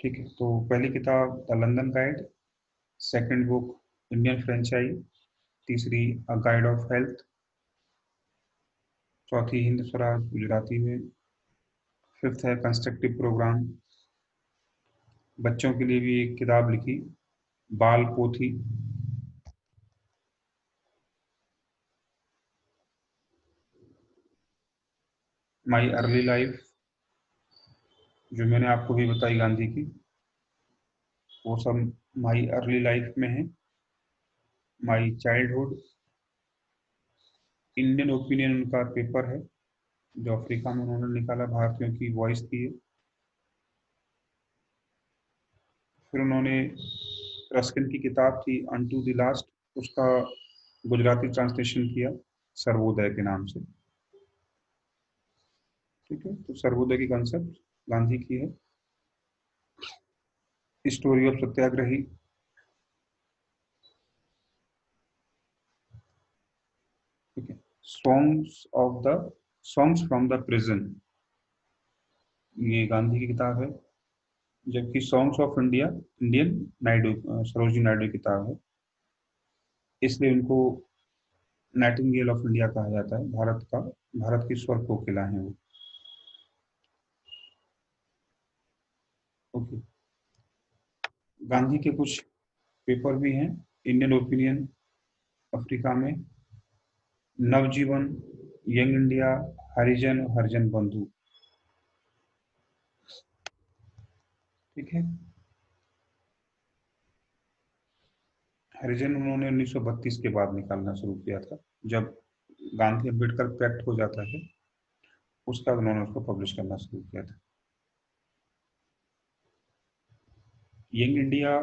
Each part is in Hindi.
ठीक है, तो पहली किताब the London guide, second book Indian franchise, तीसरी अ गाइड ऑफ हेल्थ, चौथी हिंद स्वराज गुजराती में, फिफ्थ है कंस्ट्रक्टिव प्रोग्राम। बच्चों के लिए भी एक किताब लिखी, बाल पोथी। माई अर्ली लाइफ, जो मैंने आपको भी बताई गांधी की, वो सब माई अर्ली लाइफ में है। माई चाइल्डहुड, इंडियन ओपिनियन उनका पेपर है जो अफ्रीका में उन्होंने निकाला, भारतीयों की वॉइस थी ये। फिर उन्होंने रस्किन की किताब थी अनटू द लास्ट, उसका गुजराती ट्रांसलेशन किया सर्वोदय के नाम से। ठीक है, तो सर्वोदय की कंसेप्ट गांधी की है। स्टोरी ऑफ सत्याग्रही, ठीक है। सॉन्ग्स फ्रॉम द प्रिजन, ये गांधी की किताब है। जबकि songs of India Indian Naidu, Sarojini Naidu की किताब है, इसलिए उनको नाइटिंगेल ऑफ इंडिया कहा जाता है। भारत की स्वर कोकिला है वो। ओके, गांधी के कुछ पेपर भी हैं, इंडियन ओपिनियन अफ्रीका में, नवजीवन, यंग इंडिया, हरिजन और हरिजन बंधु। ठीक है, हरिजन उन्होंने 1932 के बाद निकालना शुरू किया था, जब गांधी अम्बेडकर पैक्ट हो जाता है, उसके बाद उन्होंने उसको पब्लिश करना शुरू किया था। यंग इंडिया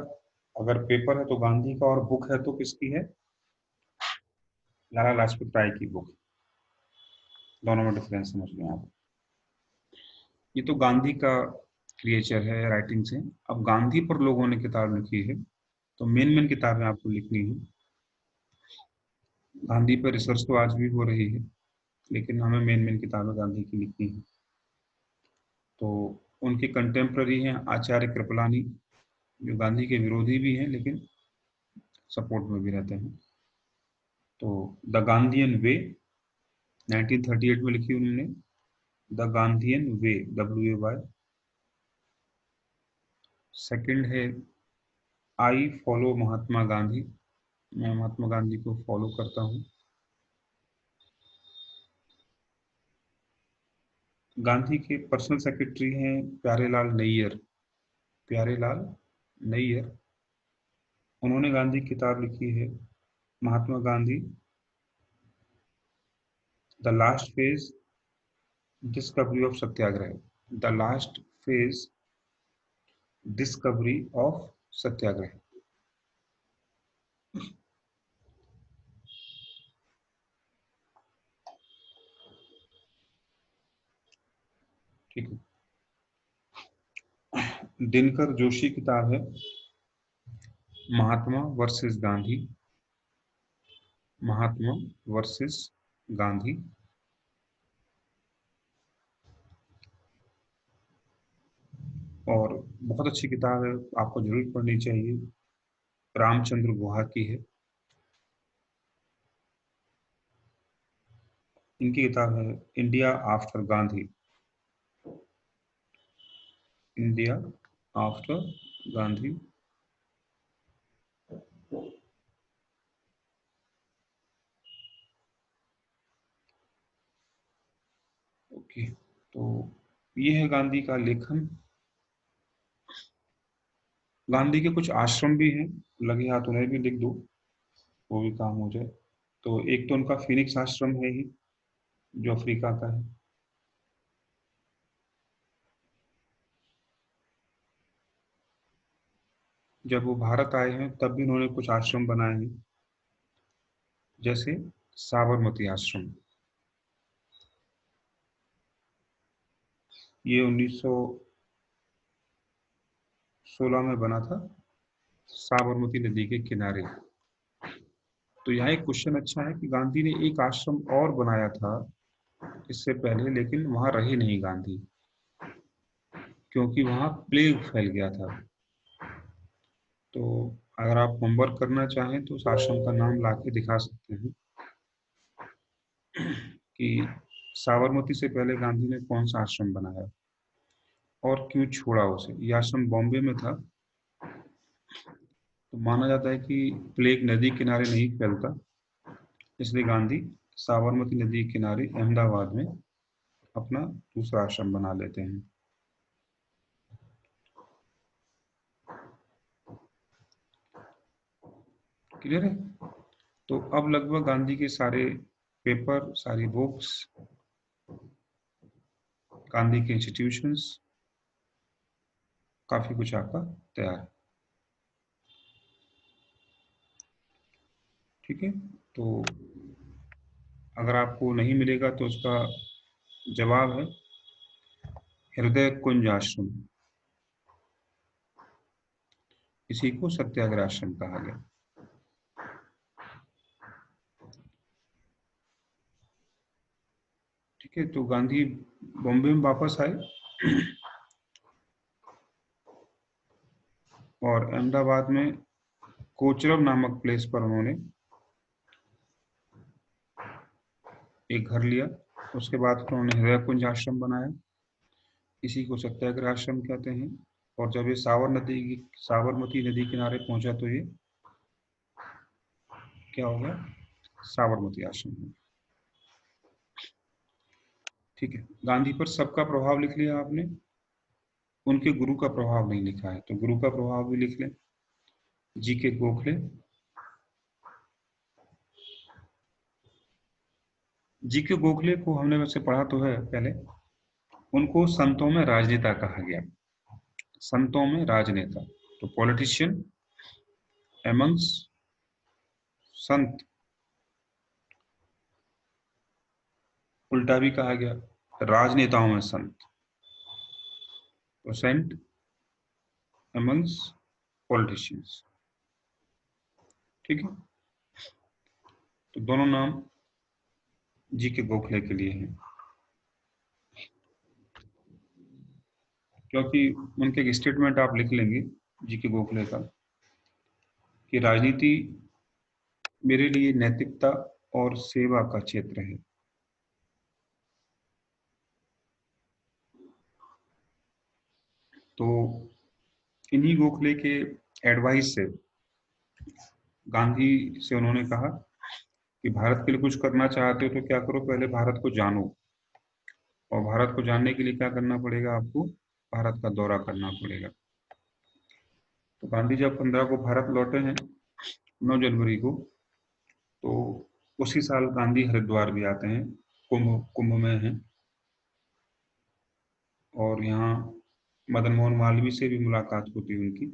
अगर पेपर है तो गांधी का, और बुक है तो किसकी है? लाला लाजपत राय की बुक। दोनों में डिफरेंस समझ लें आप। ये तो गांधी का क्रिएचर है राइटिंग से। अब गांधी पर लोगों ने किताब लिखी है, तो मेन मेन किताबें आपको लिखनी है। गांधी पर रिसर्च तो आज भी हो रही है, लेकिन हमें मेन मेन किताबें गांधी की लिखनी है। तो उनके कंटेम्प्ररी हैं आचार्य कृपलानी, जो गांधी के विरोधी भी हैं लेकिन सपोर्ट में भी रहते हैं। तो द गांधीयन वे 1938 में लिखी उन्होंने, the Gandhian way, WAY। Second है आई फॉलो महात्मा गांधी, मैं महात्मा गांधी को फॉलो करता हूँ। गांधी के पर्सनल सेक्रेटरी हैं प्यारेलाल नैयर। प्यारेलाल नैयर, उन्होंने गांधी की किताब लिखी है Mahatma Gandhi the last phase, discovery of Satyagraha. The last phase, discovery of Satyagraha. ठीक है, दिनकर जोशी किताब है महात्मा वर्सेस गांधी। महात्मा वर्सेस गांधी। और बहुत अच्छी किताब है, आपको जरूर पढ़नी चाहिए, रामचंद्र गुहा की है। इनकी किताब है India after Gandhi. India after Gandhi. Okay, तो ये है गांधी का लेखन। गांधी के कुछ आश्रम भी हैं, लगे हाथ उन्हें भी लिख दो, वो भी काम हो जाए। तो एक तो उनका फिनिक्स आश्रम है ही, जो अफ्रीका का है। जब वो भारत आए हैं तब भी उन्होंने कुछ आश्रम बनाए हैं, जैसे साबरमती आश्रम। ये 1916 में बना था, साबरमती नदी के किनारे। तो यहाँ एक क्वेश्चन अच्छा है कि गांधी ने एक आश्रम और बनाया था इससे पहले, लेकिन वहां रहे नहीं गांधी। क्योंकि वहां प्लेग फैल गया था। तो अगर आप होमवर्क करना चाहें तो उस आश्रम का नाम ला के दिखा सकते हैं कि साबरमती से पहले गांधी ने कौन सा आश्रम बनाया और क्यों छोड़ा उसे। यह आश्रम बॉम्बे में था। तो माना जाता है कि प्लेग नदी किनारे नहीं फैलता, इसलिए गांधी साबरमती नदी के किनारे अहमदाबाद में अपना दूसरा आश्रम बना लेते हैं। क्लियर है? तो अब लगभग गांधी के सारे पेपर, सारी बुक्स, गांधी के इंस्टीट्यूशंस, काफी कुछ आपका तैयार है। ठीक है? तो अगर आपको नहीं मिलेगा तो उसका जवाब है हृदय कुंज आश्रम। इसी को सत्याग्रह आश्रम कहा गया। ठीक है? तो गांधी बॉम्बे में वापस आए और अहमदाबाद में कोचरब नामक प्लेस पर उन्होंने एक घर लिया। उसके बाद फिर उन्होंने हृदय कुंज आश्रम बनाया, इसी को सत्याग्रह आश्रम कहते हैं। और जब ये साबरमती नदी किनारे पहुंचा तो ये क्या हो गया? साबरमती आश्रम में। ठीक है? गांधी पर सबका प्रभाव लिख लिया आपने, उनके गुरु का प्रभाव नहीं लिखा है, तो गुरु का प्रभाव भी लिख लें। जी के गोखले। जी के गोखले को हमने वैसे पढ़ा तो है पहले। उनको संतों में राजनेता कहा गया। संतों में राजनेता, तो पॉलिटिशियन एमंग्स संत, उल्टा भी कहा गया, राजनेताओं में संत, तो सेंट एमंग्स पॉलिटिशियंस। ठीक है? तो दोनों नाम जी के गोखले के लिए हैं, क्योंकि उनके एक स्टेटमेंट आप लिख लेंगे जी के गोखले का कि राजनीति मेरे लिए नैतिकता और सेवा का क्षेत्र है। तो इन्हीं गोखले के एडवाइस से गांधी से उन्होंने कहा कि भारत के लिए कुछ करना चाहते हो तो क्या करो, पहले भारत को जानो। और भारत को जानने के लिए क्या करना पड़ेगा आपको? भारत का दौरा करना पड़ेगा। तो गांधी जब 15 को भारत लौटे हैं, 9 जनवरी को, तो उसी साल गांधी हरिद्वार भी आते हैं, कुंभ कुंभ में हैं। और यहाँ मदन मोहन मालवीय से भी मुलाकात होती है उनकी।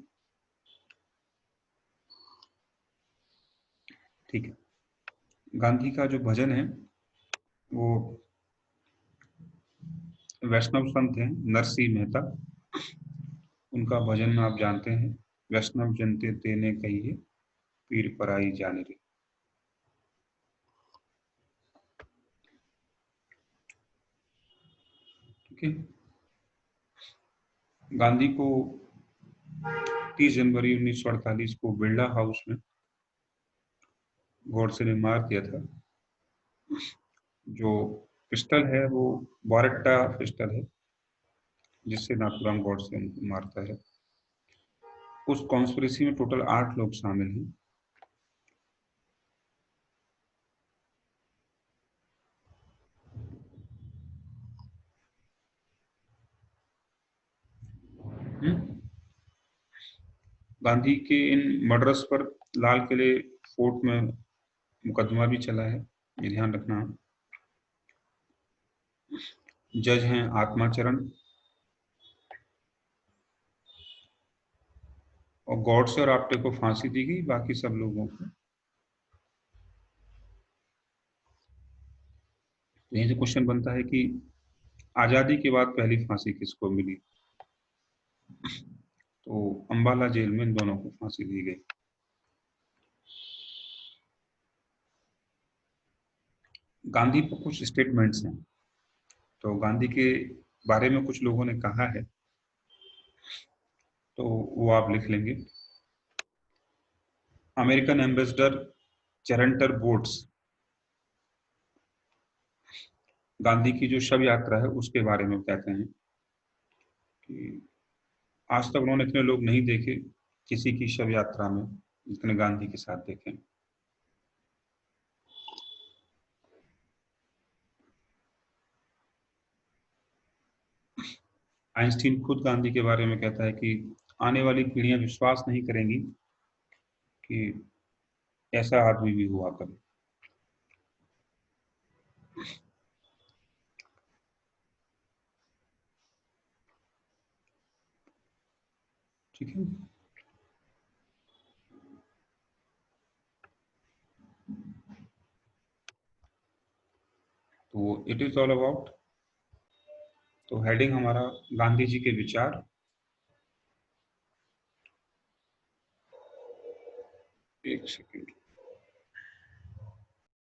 ठीक है? गांधी का जो भजन है वो वैष्णव संत हैं नरसिंह मेहता, उनका भजन आप जानते हैं, वैष्णव जनते तेने कहिए पीर पराई जाने रे। ठीक है? गांधी को 30 जनवरी 1948 को बिरला हाउस में गॉडसे ने मार दिया था। जो पिस्टल है वो बॉरेट्टा पिस्टल है, जिससे नाथुराम गॉडसे उनको मारता है। उस कॉन्स्पिरेसी में टोटल 8 लोग शामिल हैं। हम्म? गांधी के इन मर्डर्स पर लाल किले फोर्ट में मुकदमा भी चला है, ये ध्यान रखना। जज हैं आत्माचरण, और गॉडसे और आप्टे को फांसी दी गई, बाकी सब लोगों को। तो यहीं से क्वेश्चन बनता है कि आजादी के बाद पहली फांसी किसको मिली? तो अंबाला जेल में इन दोनों को फांसी दी गई। गांधी पर कुछ स्टेटमेंट्स हैं। तो गांधी के बारे में कुछ लोगों ने कहा है तो वो आप लिख लेंगे। अमेरिकन एम्बेसडर चेरेंटर बोर्ड्स, गांधी की जो शव यात्रा है उसके बारे में कहते हैं कि आज तक उन्होंने इतने लोग नहीं देखे किसी की शव यात्रा में जितने गांधी के साथ देखे। आइंस्टीन खुद गांधी के बारे में कहता है कि आने वाली पीढ़ियां विश्वास नहीं करेंगी कि ऐसा आदमी भी हुआ कभी। ठीक है। तो इट इज ऑल अबाउट, तो हेडिंग हमारा गांधी जी के विचार। एक सेकेंड।